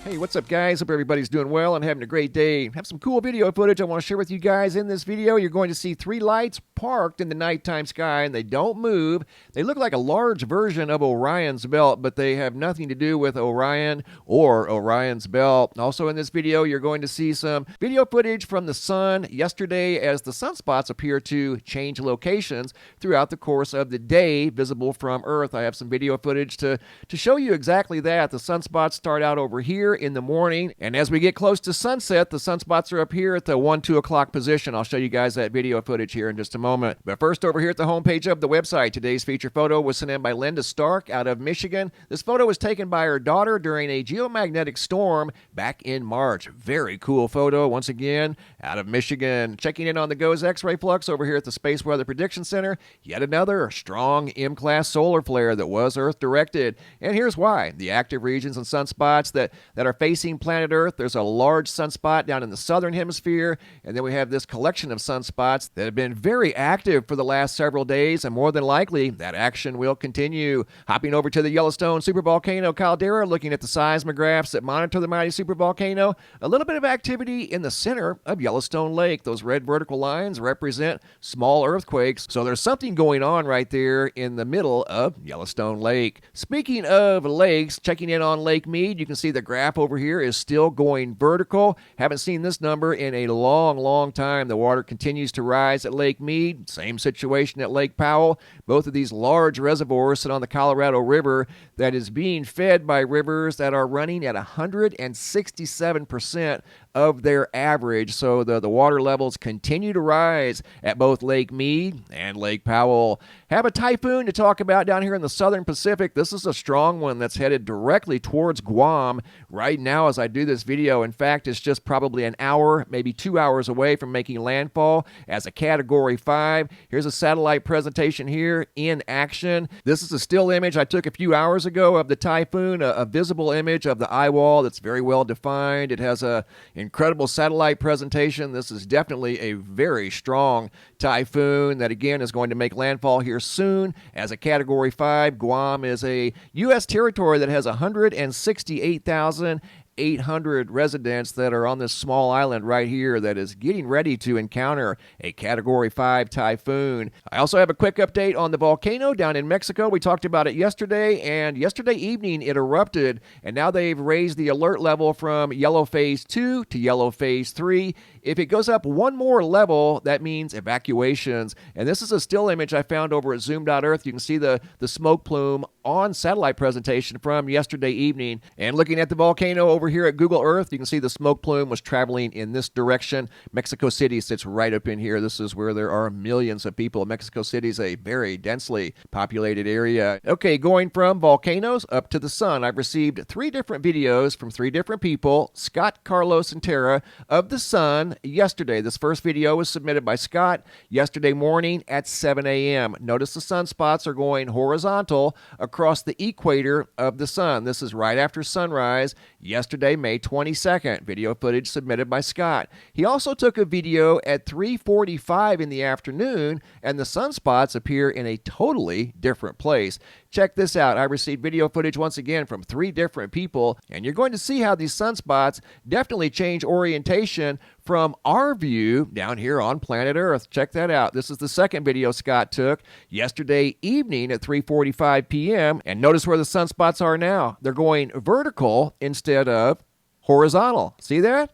Hey, what's up, guys? Hope everybody's doing well and having a great day. Have some cool video footage I want to share with you guys. In this video, you're going to see three lights parked in the nighttime sky, and they don't move. They look like a large version of Orion's belt, but they have nothing to do with Orion or Orion's belt. Also in this video, you're going to see some video footage from the sun yesterday as the sunspots appear to change locations throughout the course of the day, visible from Earth. I have some video footage to show you exactly that. The sunspots start out over here in the morning, and as we get close to sunset, the sunspots are up here at the 1-2 o'clock position. I'll show you guys that video footage here in just a moment. But first, over here at the homepage of the website, today's feature photo was sent in by Linda Stark out of Michigan. This photo was taken by her daughter during a geomagnetic storm back in March. Very cool photo, once again, out of Michigan. Checking in on the GOES X-ray flux over here at the Space Weather Prediction Center. Yet another strong M-class solar flare that was Earth-directed. And here's why. The active regions and sunspots that are facing planet Earth, there's a large sunspot down in the southern hemisphere, and then we have this collection of sunspots that have been very active for the last several days, and more than likely, that action will continue. Hopping over to the Yellowstone supervolcano caldera, looking at the seismographs that monitor the mighty supervolcano, a little bit of activity in the center of Yellowstone Lake. Those red vertical lines represent small earthquakes, so there's something going on right there in the middle of Yellowstone Lake. Speaking of lakes, checking in on Lake Mead, you can see the graph over here is still going vertical. Haven't seen this number in a long time. The water continues to rise at Lake Mead. Same situation at Lake Powell. Both of these large reservoirs sit on the Colorado River that is being fed by rivers that are running at 167% of their average. So the water levels continue to rise at both Lake Mead and Lake Powell. Have a typhoon to talk about down here in the southern Pacific. This is a strong one that's headed directly towards Guam right now as I do this video. In fact, it's just probably an hour, maybe 2 hours away from making landfall as a Category 5. Here's a satellite presentation here in action. This is a still image I took a few hours ago of the typhoon, a visible image of the eye wall that's very well defined. It has a incredible satellite presentation. This is definitely a very strong typhoon that again is going to make landfall here soon as a Category 5. Guam is a U.S. territory that has 168,800 residents that are on this small island right here that is getting ready to encounter a Category 5 typhoon. I also have a quick update on the volcano down in Mexico. We talked about it yesterday, and yesterday evening it erupted, and now they've raised the alert level from yellow phase 2 to yellow phase 3. If it goes up one more level, that means evacuations. And this is a still image I found over at Zoom.Earth. You can see the smoke plume on satellite presentation from yesterday evening. And looking at the volcano over here at Google Earth, you can see the smoke plume was traveling in this direction. Mexico City sits right up in here. This is where there are millions of people. Mexico City is a very densely populated area. Okay, going from volcanoes up to the sun, I've received 3 different videos from 3 different people, Scott, Carlos, and Tara, of the sun yesterday. This first video was submitted by Scott yesterday morning at 7 a.m. Notice the sunspots are going horizontal across the equator of the sun. This is right after sunrise yesterday, May 22nd. Video footage submitted by Scott. He also took a video at 3:45 in the afternoon, and the sunspots appear in a totally different place. Check this out. I received video footage once again from 3 different people, and you're going to see how these sunspots definitely change orientation from our view down here on planet Earth. Check that out. This is the second video Scott took yesterday evening at 3:45 p.m. And notice where the sunspots are now. They're going vertical instead of horizontal. See that?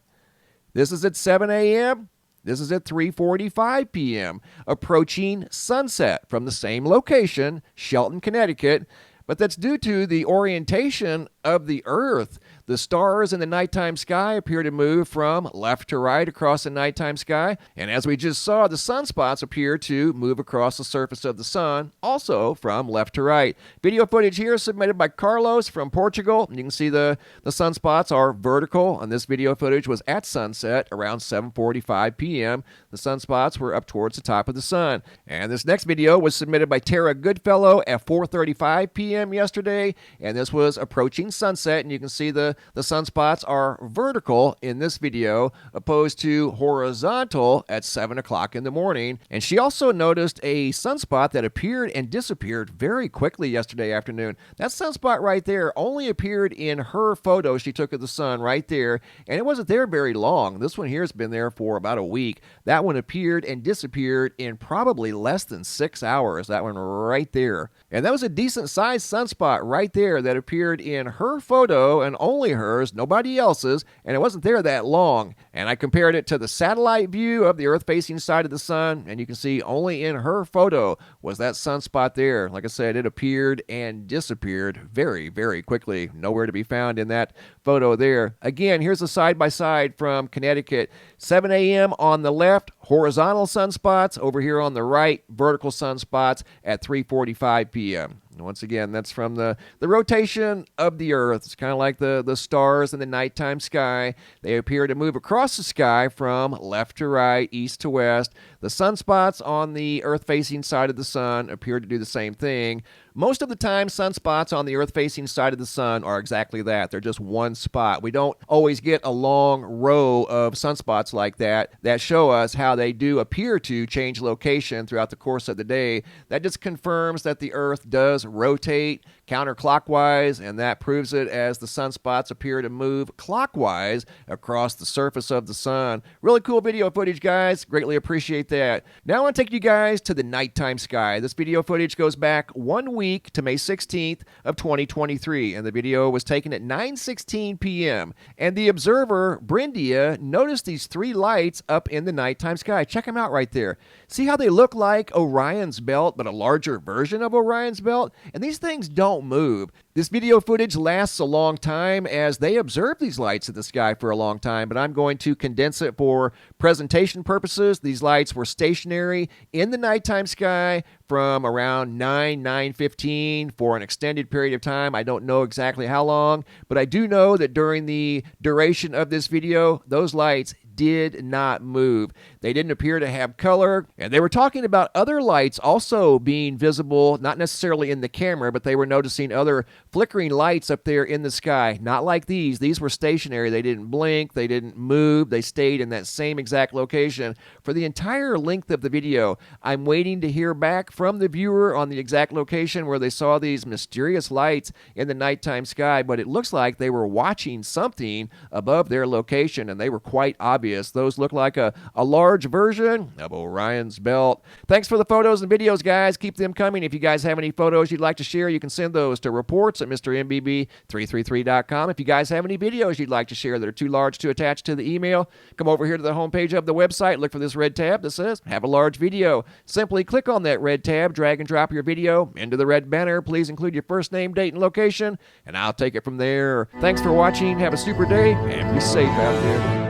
This is at 7 a.m. This is at 3:45 p.m. approaching sunset from the same location, Shelton, Connecticut, but that's due to the orientation of the Earth. The stars in the nighttime sky appear to move from left to right across the nighttime sky, and as we just saw, the sunspots appear to move across the surface of the sun, also from left to right. Video footage here submitted by Carlos from Portugal. You can see the sunspots are vertical, and this video footage was at sunset around 7:45 p.m. The sunspots were up towards the top of the sun. And this next video was submitted by Tara Goodfellow at 4:35 p.m. yesterday, and this was approaching sunset, and you can see the the sunspots are vertical in this video opposed to horizontal at 7 o'clock in the morning. And she also noticed a sunspot that appeared and disappeared very quickly yesterday afternoon. That sunspot right there only appeared in her photo she took of the sun right there, and it wasn't there very long. This one here has been there for about a week. That one appeared and disappeared in probably less than 6 hours. That one right there. And that was a decent sized sunspot right there that appeared in her photo and only hers, nobody else's, and it wasn't there that long. And I compared it to the satellite view of the Earth facing side of the sun, and you can see only in her photo was that sunspot there. Like I said, it appeared and disappeared very, very quickly. Nowhere to be found in that photo there. Again, here's a side-by-side from Connecticut. 7 a.m. on the left, horizontal sunspots. Over here on the right, vertical sunspots at 3:45 p.m. Once again, that's from the rotation of the Earth. It's kind of like the stars in the nighttime sky. They appear to move across the sky from left to right, east to west. The sunspots on the Earth-facing side of the sun appear to do the same thing. Most of the time, sunspots on the Earth-facing side of the sun are exactly that. They're just one spot. We don't always get a long row of sunspots like that show us how they do appear to change location throughout the course of the day. That just confirms that the Earth does rotate counterclockwise, and that proves it as the sunspots appear to move clockwise across the surface of the sun. Really cool video footage, guys. Greatly appreciate that. Now I want to take you guys to the nighttime sky. This video footage goes back 1 week to May 16th of 2023, and the video was taken at 9:16 p.m. And the observer, Brindia, noticed these three lights up in the nighttime sky. Check them out right there. See how they look like Orion's belt, but a larger version of Orion's belt? And these things don't move. This video footage lasts a long time as they observe these lights in the sky for a long time, but I'm going to condense it for presentation purposes. These lights were stationary in the nighttime sky from around 9:15 for an extended period of time. I don't know exactly how long, but I do know that during the duration of this video, those lights did not move. They didn't appear to have color, and they were talking about other lights also being visible, not necessarily in the camera, but they were noticing other flickering lights up there in the sky. Not like these. These were stationary. They didn't blink. They didn't move. They stayed in that same exact location for the entire length of the video. I'm waiting to hear back from the viewer on the exact location where they saw these mysterious lights in the nighttime sky, but it looks like they were watching something above their location, and they were quite obvious. Those look like a large version of Orion's belt. Thanks for the photos and videos, guys. Keep them coming. If you guys have any photos you'd like to share, you can send those to reports at MrMBB333.com. If you guys have any videos you'd like to share that are too large to attach to the email, come over here to the homepage of the website, look for this red tab that says Have a Large Video. Simply click on that red tab, drag and drop your video into the red banner. Please include your first name, date, and location, and I'll take it from there. Thanks for watching. Have a super day, and be safe out there.